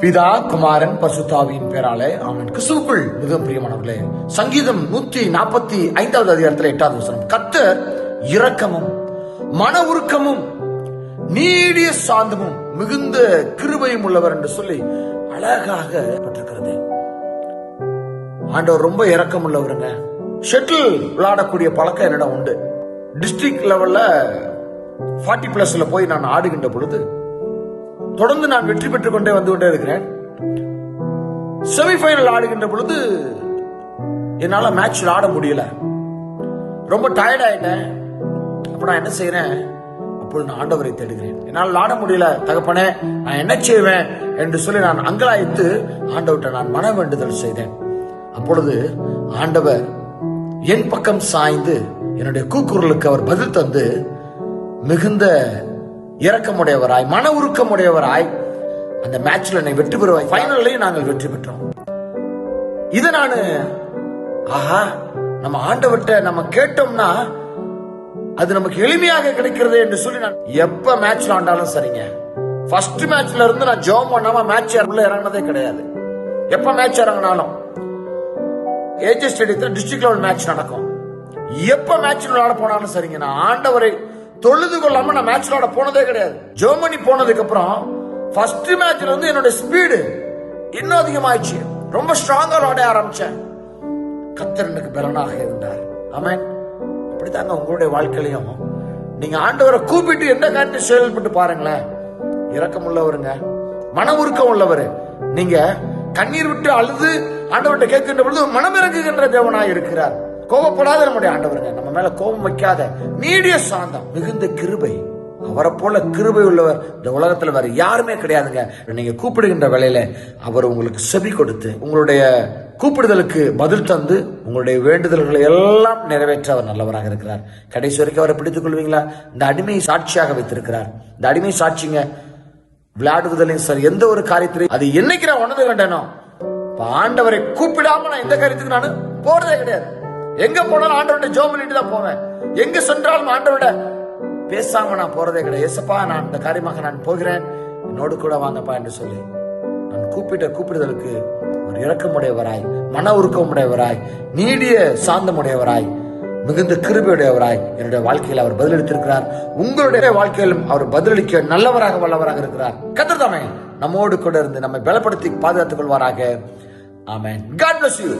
பிதா குமாரன் பசுத்தாவியின் பேராலே ஆமென். கிறிஸ்துவுக்குள் மிகவும் பிரியமானவர்களே, சங்கீதம் 145வது அதிகாரத்தில் 8வது வசனம், கர்த்தர் இரக்கமும் மன உருக்கமும் நீடிய சாந்தமும் மிகுந்த கிருபையும் உள்ளவர் என்று சொல்லி அழகாக பட்டிருக்கிறது. ஆண்டவர் ரொம்ப இரக்கம் உள்ளவருங்க. ஷட்டில் விளையாடக்கூடிய பழக்கம் என்னிடம் உண்டு. டிஸ்ட்ரிக்ட் லெவல்ல 40+ போய் நான் ஆடுகின்ற பொழுது தொடர்ந்து நான் வெற்றி பெற்றுக் கொண்டே வந்து கொண்டே இருக்கிறேன். செமிஃபைனல் ஆடுகின்ற பொழுது என்னால மேட்ச் ஆட முடியல, ரொம்ப டயர்ட் ஆயிட்டேன். அப்ப நான் என்ன செய்யறேன், அப்பொழுது நான் ஆண்டவரை தேடுகிறேன். என்னால் ஆட முடியல தகப்பனே, நான் என்ன செய்வேன் என்று சொல்லி நான் அங்கலாய்த்து ஆண்டவர்கிட்ட நான் மன வேண்டுதல் செய்தேன். அப்பொழுது ஆண்டவர் என் பக்கம் சாய்ந்து என்னுடைய கூக்குரலுக்கு அவர் பதில் தந்து மிகுந்த இரக்கமுடையவராய் மன உருக்கமுடையவராய் அந்த மேட்ச்ல என்னை வெற்றி பெறுவாய். ஃபைனல்லையும் நாங்கள் வெற்றி பெற்றோம். இதை நான் ஆஹா, நம்ம ஆண்டவர்கிட்ட நம்ம கேட்டோம்னா அது நமக்கு எளிமையாக கிடைக்கிறது என்று சொல்லி நான் எப்ப மேட்ச்ல ஆண்டாலும் சரிங்க, ஃபர்ஸ்ட் மேட்ச்ல இருந்து நான் ஜெபம் பண்ணாம மேட்ச் உள்ள இறங்கினதே கிடையாது. எப்ப மேட்ச் இறங்கினாலும் ஏஜே ஸ்டேடியத்தில் டிஸ்ட்ரிக்ட் லெவல் மேட்ச் நடக்கும். எப்ப மேட்ச் விளையாட போனாலும் சரிங்க, நான் ஆண்டவரை தொழுது கொள்ளாம நான் மேட்ச் விளையாட போனதே கிடையாது. ஜெர்மனி போனதுக்கு அப்புறம் ஃபர்ஸ்ட் மேட்ச்ல வந்து என்னோட ஸ்பீடு இன்னும் அதிகமாயிடுச்சு. ரொம்ப ஸ்ட்ராங்கா விளையாட ஆரம்பிச்சேன். கர்த்தர் எனக்கு பலனாக இருந்தார். ஆமென். அப்படித்தாங்க உங்களுடைய வாழ்க்கையிலையும் நீங்க ஆண்டவரை கூப்பிட்டு எந்த காரியத்தை செயல்பட்டு பாருங்களேன். இரக்கம் உள்ளவருங்க, மன உருக்கம் உள்ளவர். நீங்க கண்ணீர் விட்டு அழுது ஆண்டவர்கிட்ட கேட்கின்ற பொழுது மனம் இறங்குகின்ற தேவனாய் இருக்கிறார். கோபப்படாத நம்முடைய ஆண்டவருங்க, நம்ம மேல கோபம் வைக்காத நீடிய சாந்தம் மிகுந்த கிருபை. அவரை போல கிருபை உள்ளவர் இந்த உலகத்துல வேற யாருமே கிடையாதுங்க. நீங்க கூப்பிடுகின்ற வேளையில அவர் உங்களுக்கு செவி கொடுத்து உங்களுடைய கூப்பிடுதலுக்கு பதில் தந்து உங்களுடைய வேண்டுதல்களை எல்லாம் நிறைவேற்ற அவர் நல்லவராக இருக்கிறார். கடைசி வரைக்கும் அவரை பிடித்துக் கொள்வீங்களா? இந்த அடிமை சாட்சியாக வைத்திருக்கிறார். இந்த அடிமை சாட்சிங்க விளையாடுவதிலையும் சரி, எந்த ஒரு காரியத்திலையும் அது என்னைக்கு நான் உணர்ந்து கண்டேனோ, ஆண்டவரை கூப்பிடாம நான் எந்த காரியத்துக்கு நான் போறதே கிடையாது. எங்க போனாலும் ஆண்டவர்கிட்ட ஜெபம் பண்ணிட்டு தான் போவேன். எங்க சென்றாலும் ஆண்டவர்கிட்ட பேசாம நான் போறதே கிடையாது. ஏசப்பா, நான் இந்த காரியமாக நான் போகிறேன், என்னோடு கூட வாங்கப்பா என்று சொல்லி நான் கூப்பிடுதலுக்கு ஒரு இரக்கமுடையவராய் மன உருக்கமுடையவராய் நீடிய சாந்தமுடையவராய் மிகுந்த கிருபையுடையவராய் என்னுடைய வாழ்க்கையில் அவர் பதிலளித்திருக்கிறார். உங்களுடைய வாழ்க்கையிலும் அவர் பதிலளிக்க நல்லவராக வல்லவராக இருக்கிறார். கர்த்தர் தாமே நம்மோடு கூட இருந்து நம்மை பலப்படுத்தி பாதுகாத்துக் கொள்வாராக. ஆமென். God bless you.